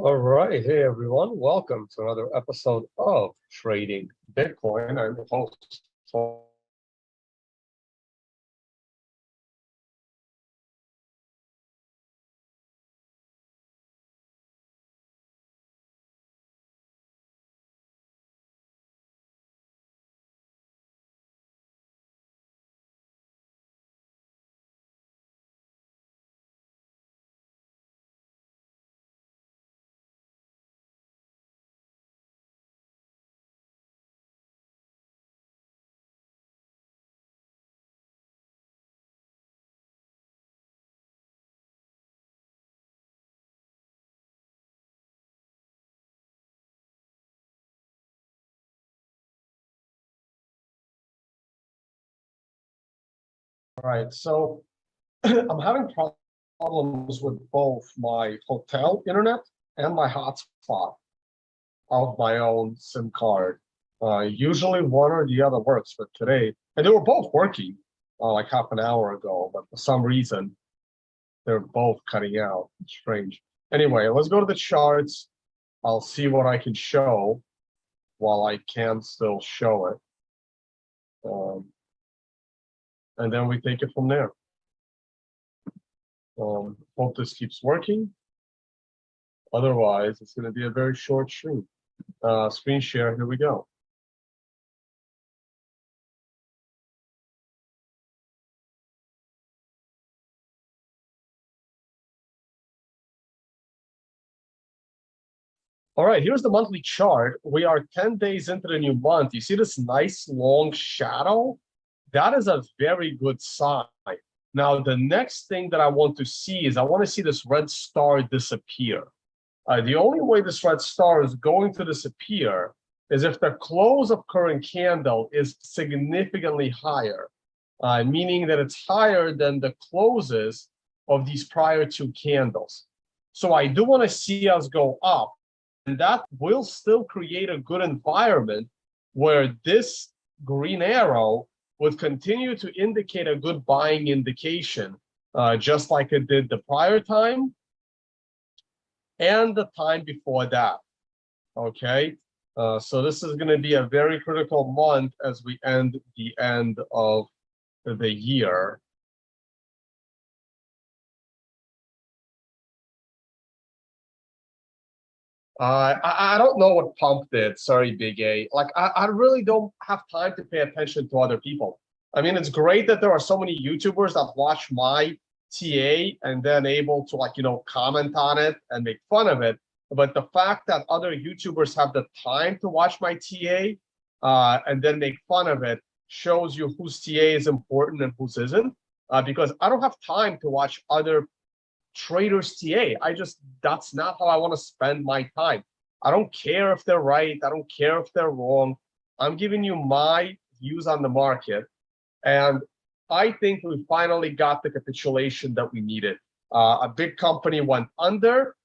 All right. Hey, everyone. Welcome to another episode of Trading Bitcoin. I'm your host. All right. So I'm having problems with both my hotel internet and my hotspot of my own SIM card. Usually one or the other works, but today, and they were both working like half an hour ago, but for some reason, they're both cutting out. Strange. Anyway, let's go to the charts. I'll see what I can show while I can still show it. And then we take it from there. Hope this keeps working. Otherwise, it's going to be a very short stream. Screen share, here we go. All right, here's the monthly chart. We are 10 days into the new month. You see this nice long shadow? That is a very good sign. Now, the next thing that I want to see is I want to see this red star disappear. The only way this red star is going to disappear is if the close of current candle is significantly higher, meaning that it's higher than the closes of these prior two candles. So I do want to see us go up, and that will still create a good environment where this green arrow would continue to indicate a good buying indication, just like it did the prior time and the time before that. Okay, so this is going to be a very critical month as we end the end of the year. I don't know what Pump did. Sorry, Big A. Like, I really don't have time to pay attention to other people. I mean, it's great that there are so many YouTubers that watch my TA and then able to, like, comment on it and make fun of it. But the fact that other YouTubers have the time to watch my TA and then make fun of it shows you whose TA is important and whose isn't. Because I don't have time to watch other traders TA. That's not how I want to spend my time. I don't care if they're right. I don't care if they're wrong. I'm giving you my views on the market. And I think we finally got the capitulation that we needed. A big company went under.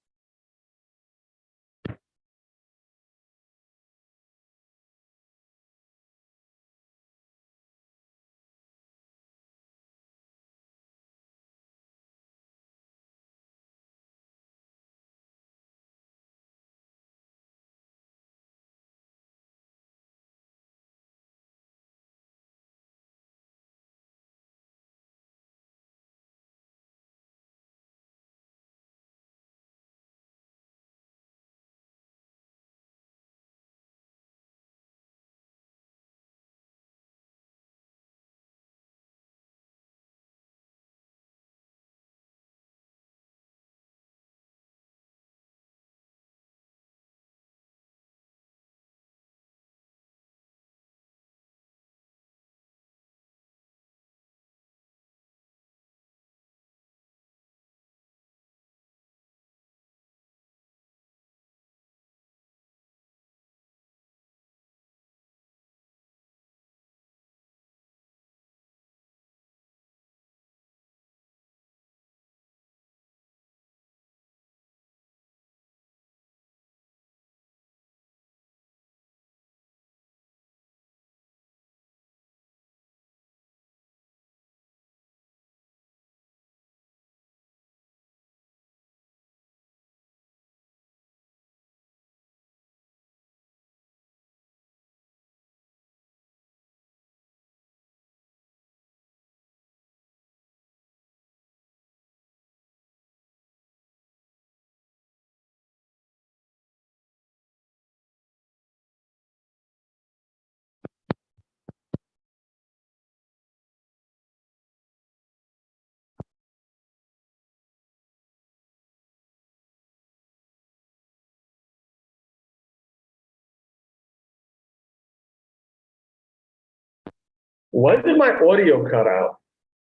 When did my audio cut out?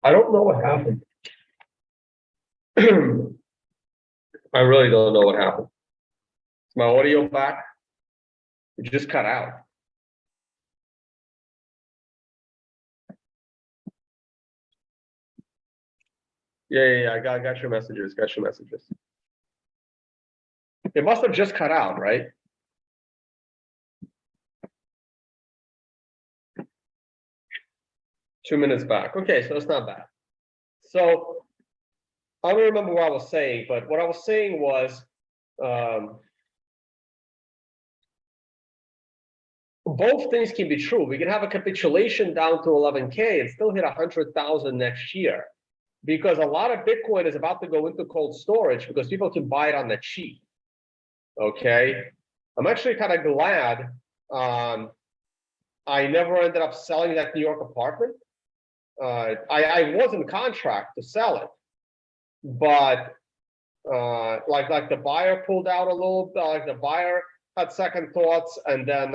I don't know what happened. I really don't know what happened. Is my audio back? It just cut out. Yeah. I got your messages. Got your messages. It must have just cut out, right? Two minutes back. Okay, so it's not bad. So I don't remember what I was saying, but what I was saying was both things can be true. We can have a capitulation down to 11K and still hit 100,000 next year, because a lot of Bitcoin is about to go into cold storage because people can buy it on the cheap. Okay, I'm actually kind of glad I never ended up selling that New York apartment. I was in contract to sell it, but like the buyer pulled out a little bit, like the buyer had second thoughts, and then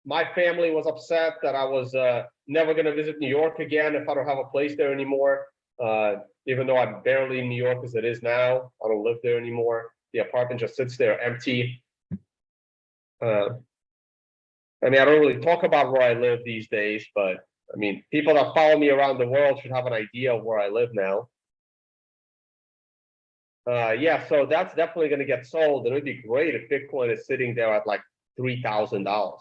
my family was upset that I was never going to visit New York again if I don't have a place there anymore. Even though I'm barely in New York as it is now, I don't live there anymore. The apartment just sits there empty. I mean, I don't really talk about where I live these days, but I mean, people that follow me around the world should have an idea of where I live now. Yeah, so that's definitely going to get sold. And it would be great if Bitcoin is sitting there at like $3,000.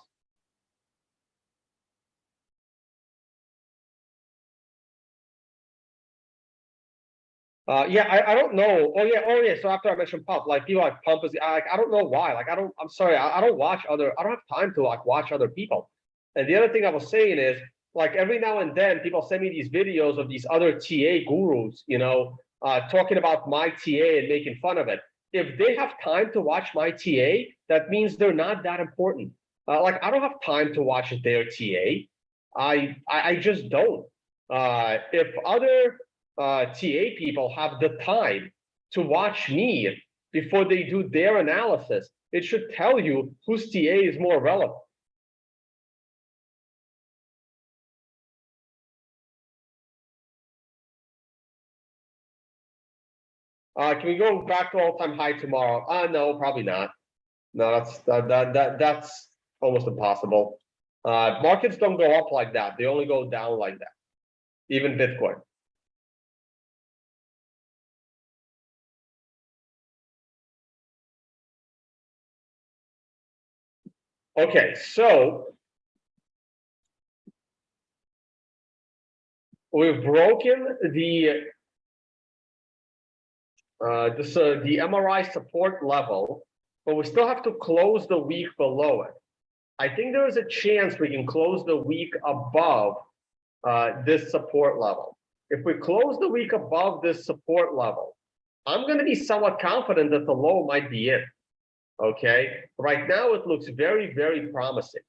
Yeah, I don't know. Oh yeah. So after I mentioned Pump, like people like Pump is like, I don't know why. Like I'm sorry, I don't watch other. I don't have time to like watch other people. And the other thing I was saying is, like every now and then people send me these videos of these other TA gurus, talking about my TA and making fun of it. If they have time to watch my TA, that means they're not that important. Like I don't have time to watch their TA. I just don't. If other TA people have the time to watch me before they do their analysis, it should tell you whose TA is more relevant. Can we go back to all-time high tomorrow? No, probably not. No, that's almost impossible. Markets don't go up like that. They only go down like that. Even Bitcoin. Okay, so we've broken the the MRI support level, but we still have to close the week below it. I think there is a chance we can close the week above this support level. If we close the week above this support level, I'm going to be somewhat confident that the low might be in. Okay, right now it looks very, very promising.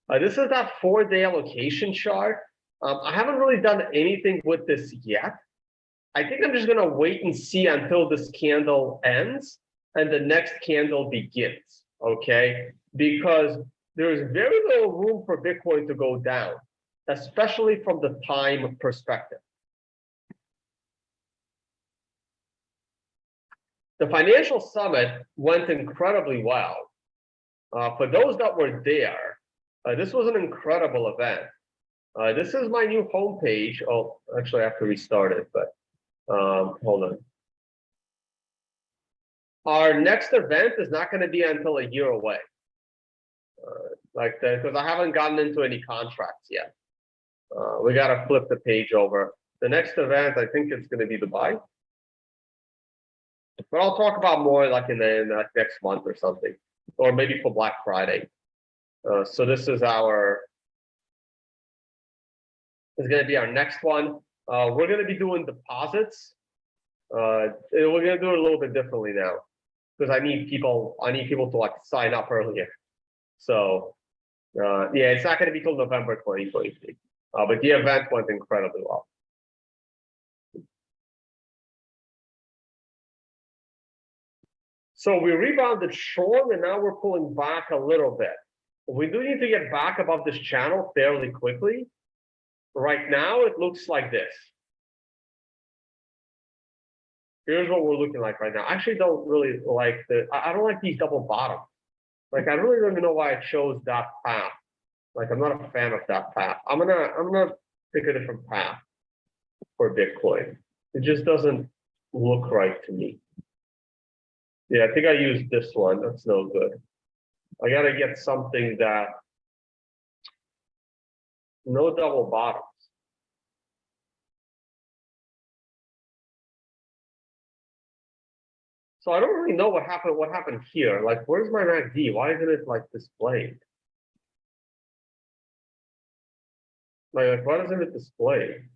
This is that 4-day allocation chart. I haven't really done anything with this yet. I think I'm just going to wait and see until this candle ends and the next candle begins. Okay, because there is very little room for Bitcoin to go down, especially from the time perspective. The financial summit went incredibly well. For those that were there, this was an incredible event. This is my new homepage. Oh, actually, I have to restart it, but hold on. Our next event is not going to be until a year away. Like that, because I haven't gotten into any contracts yet. We got to flip the page over. The next event, I think it's going to be Dubai. But I'll talk about more like in the next month or something, or maybe for Black Friday. So this is going to be our next one. We're going to be doing deposits. We're going to do it a little bit differently now because I need people to like sign up earlier. So yeah, it's not going to be till November 2023. But the event went incredibly well. So we rebounded strong, and now we're pulling back a little bit. We do need to get back above this channel fairly quickly. Right now, it looks like this. Here's what we're looking like right now. I actually don't really like I don't like these double bottoms. Like, I really don't even know why I chose that path. Like, I'm not a fan of that path. I'm gonna pick a different path for Bitcoin. It just doesn't look right to me. Yeah, I think I used this one. That's no good. I gotta get something that no double bottoms. So I don't really know what happened here. Like, where's my MACD? Why isn't it like displayed? Like, why doesn't it display?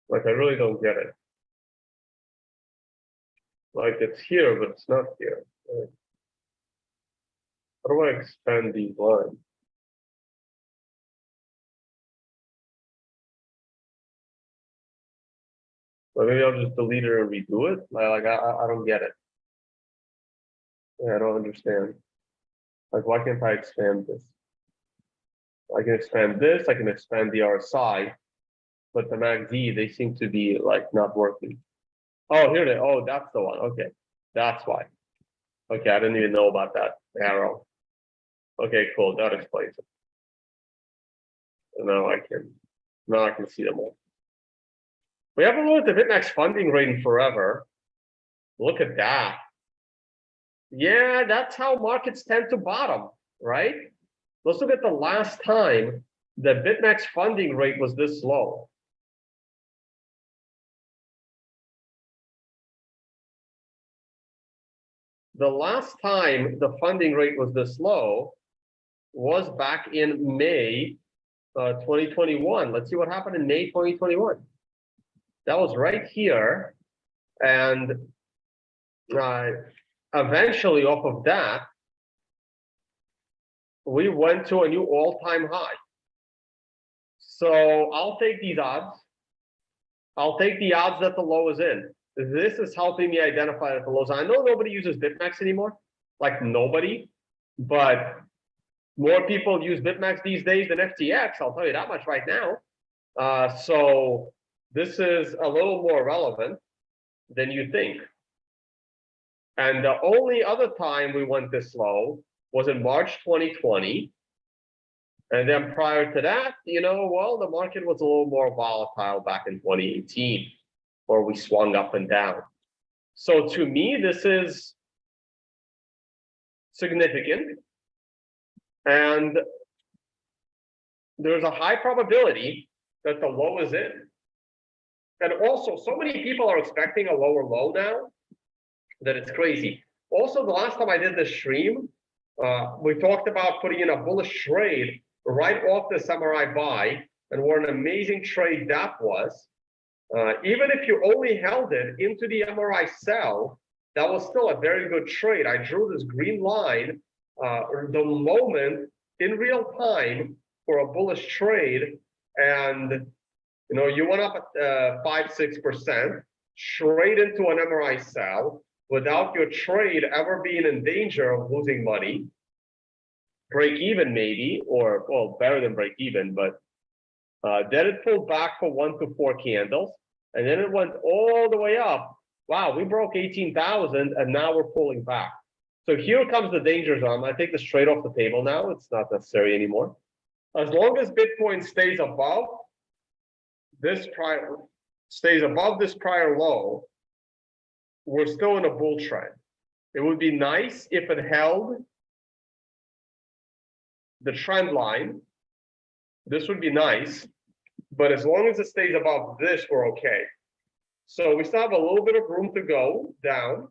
Like, I really don't get it. Like, it's here, but it's not here. Like, how do I expand these lines? Or maybe I'll just delete it and redo it. I don't get it. Yeah, I don't understand. Like, why can't I expand this? I can expand this, I can expand the RSI, but the MACD, they seem to be like not working. Oh, here they, oh, that's the one. Okay, that's why. Okay, I didn't even know about that arrow. Okay, cool, that explains it. And now I can see them all. We haven't looked at the BitMEX funding rate in forever. Look at that. Yeah, that's how markets tend to bottom, right? Let's look at the last time the BitMEX funding rate was this low. The last time the funding rate was this low was back in May 2021. Let's see what happened in May 2021. That was right here. And eventually off of that, we went to a new all-time high. So I'll take these odds. I'll take the odds that the low is in. This is helping me identify that the lows. I know nobody uses BitMEX anymore, like nobody, but more people use BitMEX these days than FTX. I'll tell you that much right now. So this is a little more relevant than you think. And the only other time we went this low was in March 2020. And then prior to that, well, the market was a little more volatile back in 2018, where we swung up and down. So to me, this is significant. And there's a high probability that the low is in. And also, so many people are expecting a lower low now that it's crazy. Also, the last time I did this stream, we talked about putting in a bullish trade right off the samurai buy, and what an amazing trade that was. Even if you only held it into the MRI sell, that was still a very good trade. I drew this green line the moment in real time for a bullish trade, and you went up 5-6% straight into an MRI sell without your trade ever being in danger of losing money. Break even maybe, or well, better than break even, but then it pulled back for 1 to 4 candles, and then it went all the way up. Wow, we broke 18,000, and now we're pulling back. So here comes the danger zone. I take this trade off the table now. It's not necessary anymore. As long as Bitcoin stays above this prior low, we're still in a bull trend. It would be nice if it held the trend line. This would be nice, but as long as it stays above this, we're okay. So we still have a little bit of room to go down,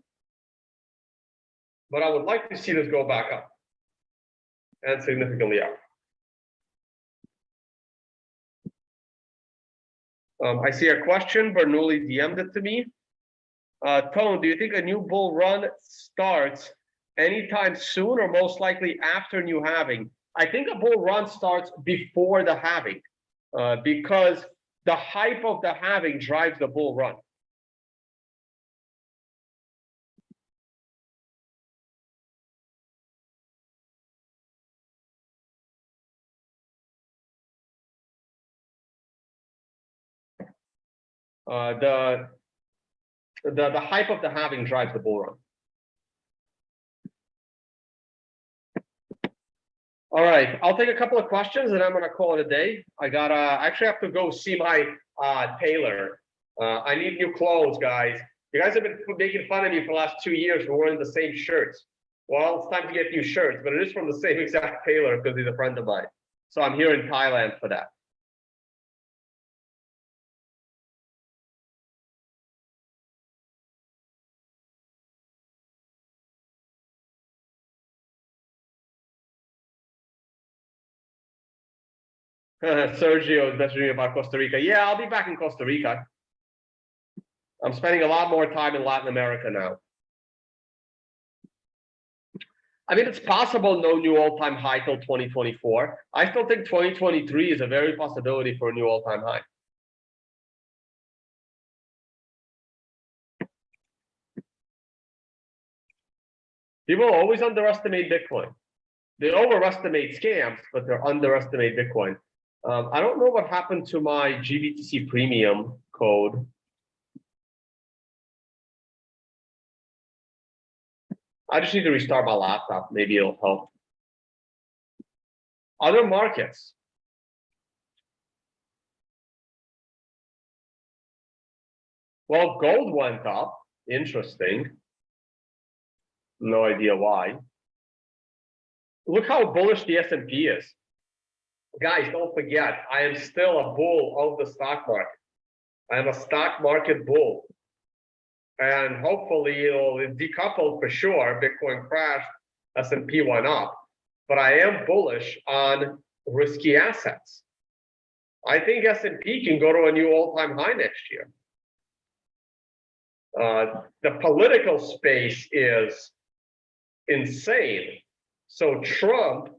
but I would like to see this go back up and significantly up. I see a question. Bernoulli DM'd it to me. Tone, do you think a new bull run starts anytime soon or most likely after new halving? I think a bull run starts before the halving because the hype of the halving drives the bull run. The hype of the halving drives the bull run. All right, I'll take a couple of questions and I'm gonna call it a day. I actually have to go see my tailor. I need new clothes, guys. You guys have been making fun of me for the last 2 years for wearing the same shirts. Well, it's time to get new shirts, but it is from the same exact tailor because he's a friend of mine. So I'm here in Thailand for that. Sergio is messaging me about Costa Rica. Yeah, I'll be back in Costa Rica. I'm spending a lot more time in Latin America now. I mean, it's possible no new all-time high till 2024. I still think 2023 is a very possibility for a new all-time high. People always underestimate Bitcoin. They overestimate scams, but they underestimate Bitcoin. I don't know what happened to my GBTC premium code. I just need to restart my laptop. Maybe it'll help. Other markets. Well, gold went up. Interesting. No idea why. Look how bullish the S&P is. Guys, don't forget, I am still a bull of the stock market. I am a stock market bull. And hopefully it'll decouple for sure. Bitcoin crashed, S&P went up. But I am bullish on risky assets. I think S&P can go to a new all-time high next year. The political space is insane. So Trump,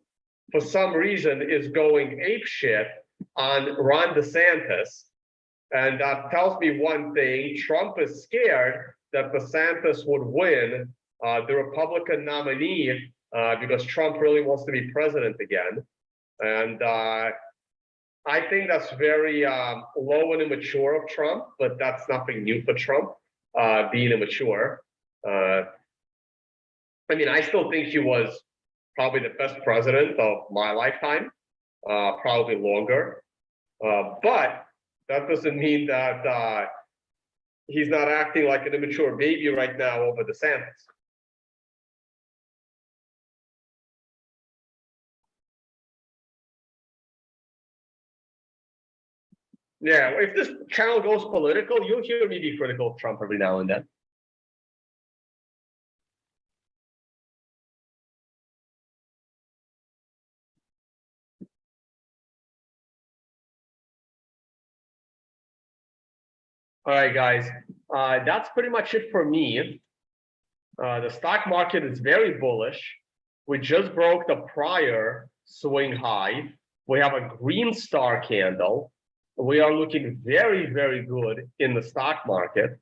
for some reason, is going apeshit on Ron DeSantis. And that tells me one thing: Trump is scared that DeSantis would win the Republican nominee because Trump really wants to be president again. And I think that's very low and immature of Trump, but that's nothing new for Trump, being immature. I mean, I still think he was probably the best president of my lifetime, probably longer. But that doesn't mean that he's not acting like an immature baby right now over DeSantis. Yeah, if this channel goes political, you'll hear me be critical of Trump every now and then. All right, guys, that's pretty much it for me. The stock market is very bullish. We just broke the prior swing high. We have a green star candle. We are looking very, very good in the stock market.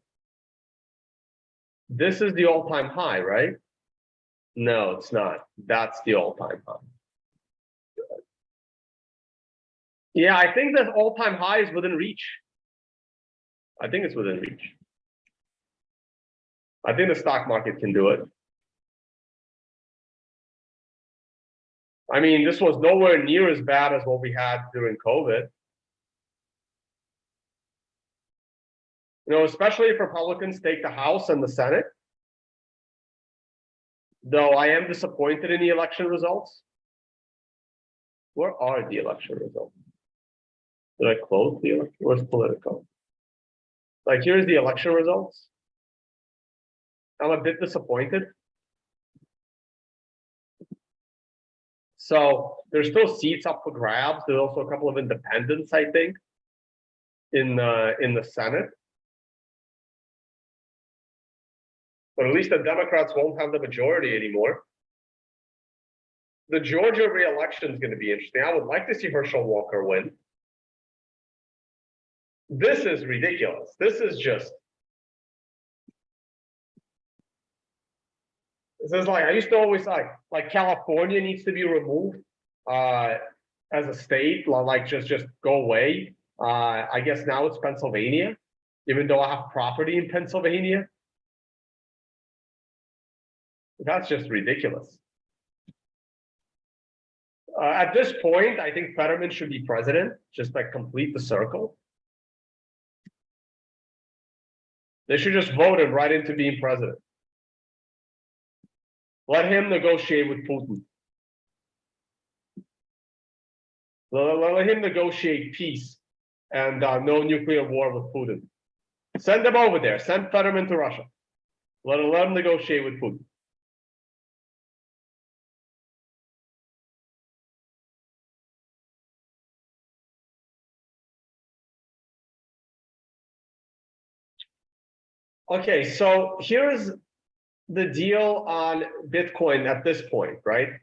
This is the all-time high, right? No, it's not. That's the all-time high. Yeah, I think the all-time high is within reach. I think it's within reach. I think the stock market can do it. I mean, this was nowhere near as bad as what we had during COVID. You know, especially if Republicans take the House and the Senate. Though I am disappointed in the election results. Where are the election results? Did I close the election? Where's political? Like, here's the election results. I'm a bit disappointed. So there's still seats up for grabs. There's also a couple of independents, I think, in the Senate. But at least the Democrats won't have the majority anymore. The Georgia re-election is going to be interesting. I would like to see Herschel Walker win. This is ridiculous. This is just. This is like, I used to always like California needs to be removed as a state, like just go away. I guess now it's Pennsylvania. even though I have property in Pennsylvania. That's just ridiculous. At this point, I think Fetterman should be president, just like complete the circle. They should just vote him right into being president. Let him negotiate with Putin. Let him negotiate peace and no nuclear war with Putin. Send them over there. Send Fetterman to Russia. Let him negotiate with Putin. Okay, so here's the deal on Bitcoin at this point, right?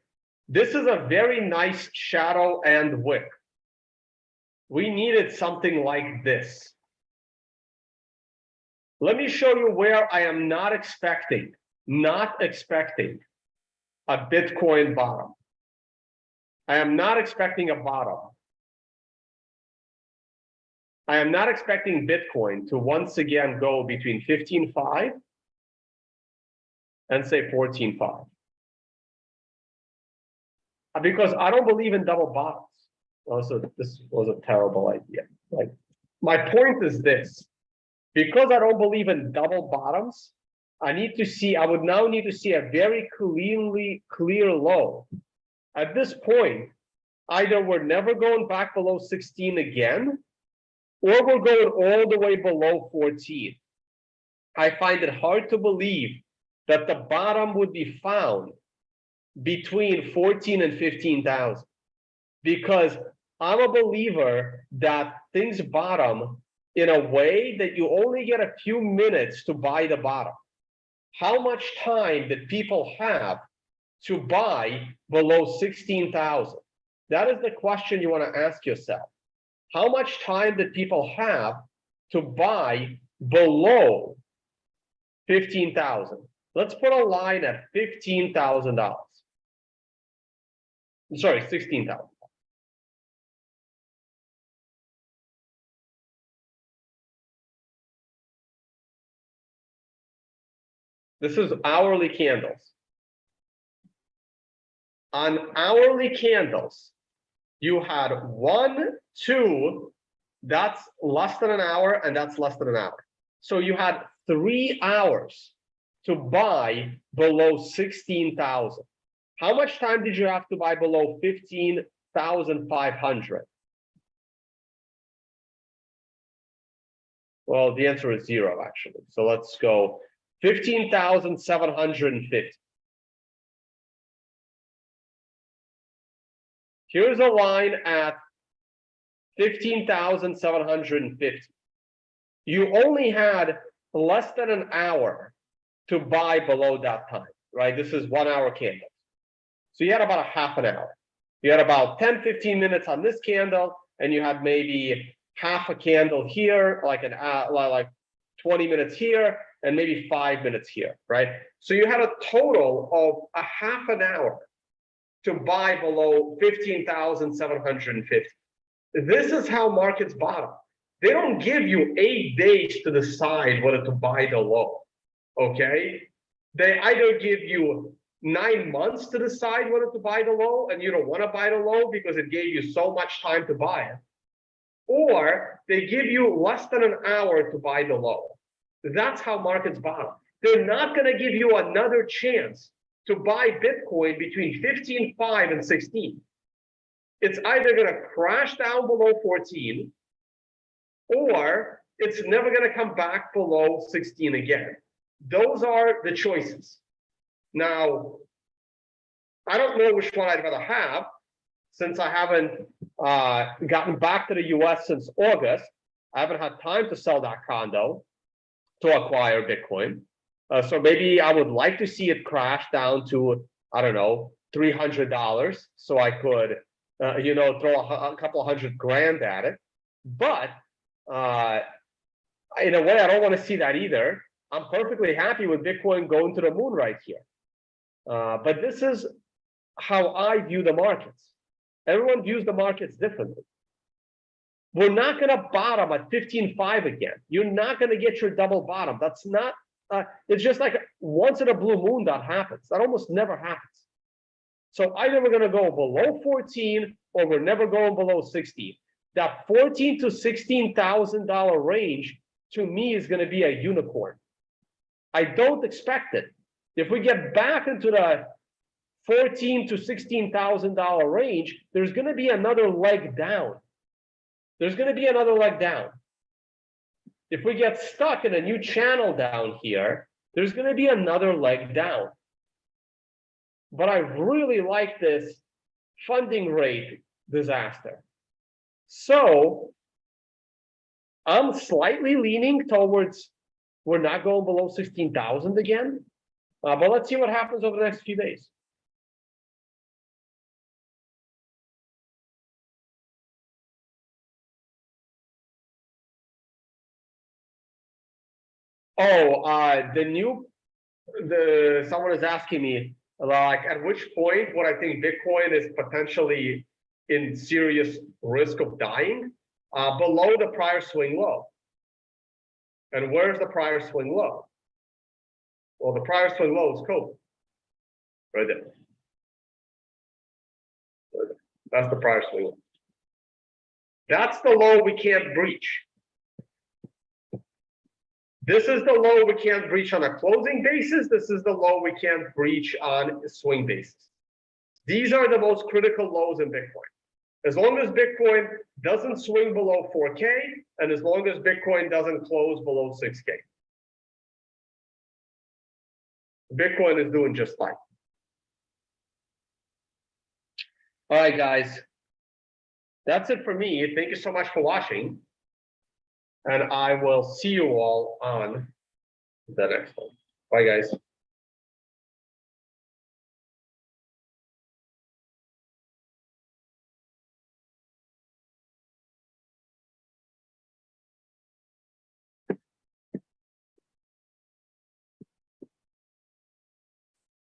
This is a very nice shadow and wick. We needed something like this. Let me show you where I am not expecting a Bitcoin bottom. I am not expecting a bottom. I am not expecting Bitcoin to once again go between 15.5 and say 14.5. Because I don't believe in double bottoms. Also, this was a terrible idea. Like, my point is this. Because I don't believe in double bottoms, I would now need to see a very clear low. At this point, either we're never going back below 16 again, or we're going all the way below 14. I find it hard to believe that the bottom would be found between 14 and 15,000, because I'm a believer that things bottom in a way that you only get a few minutes to buy the bottom. How much time did people have to buy below 16,000? That is the question you want to ask yourself. How much time did people have to buy below 15,000? Let's put a line at $15,000. Sorry, 16,000. This is hourly candles. On hourly candles, you had 1, 2, that's less than an hour, and that's less than an hour. So you had 3 hours to buy below 16,000. How much time did you have to buy below 15,500? Well, the answer is 0, actually. So let's go 15,750. Here's a line at 15,750. You only had less than an hour to buy below that time, right? This is 1 hour candle. So you had about a half an hour. You had about 10, 15 minutes on this candle, and you had maybe half a candle here, like 20 minutes here, and maybe 5 minutes here, right? So you had a total of a half an hour to buy below 15,750. This is how markets bottom. They don't give you 8 days to decide whether to buy the low, okay? They either give you 9 months to decide whether to buy the low, and you don't want to buy the low because it gave you so much time to buy it, or they give you less than an hour to buy the low. That's how markets bottom. They're not going to give you another chance to buy Bitcoin between 15.5 and 16. It's either going to crash down below 14, or it's never going to come back below 16 again. Those are the choices. Now, I don't know which one I'd rather have, since I haven't gotten back to the US since August. I haven't had time to sell that condo to acquire Bitcoin. So maybe I would like to see it crash down to, I don't know, $300, so I could, throw a couple $100 grand at it. But in a way, I don't want to see that either. I'm perfectly happy with Bitcoin going to the moon right here. But this is how I view the markets. Everyone views the markets differently. We're not going to bottom at 15.5 again. You're not going to get your double bottom. That's not, it's just like once in a blue moon that happens. That almost never happens. So either we're going to go below 14 or we're never going below 16. That $14,000 to $16,000 range to me is going to be a unicorn. I don't expect it. If we get back into the $14,000 to $16,000 range, there's going to be another leg down. There's going to be another leg down. If we get stuck in a new channel down here, there's going to be another leg down. But I really like this funding rate disaster. So I'm slightly leaning towards we're not going below 16,000 again. But let's see what happens over the next few days. Oh, someone is asking me, like, at which point would I think Bitcoin is potentially in serious risk of dying? Below the prior swing low. And where's the prior swing low? Well, the prior swing low is COVID. Right there. That's the prior swing low. That's the low we can't breach. This is the low we can't breach on a closing basis. This is the low we can't breach on a swing basis. These are the most critical lows in Bitcoin. As long as Bitcoin doesn't swing below 4K, and as long as Bitcoin doesn't close below 6K. Bitcoin is doing just fine. All right, guys. That's it for me. Thank you so much for watching. And I will see you all on the next one. Bye, guys.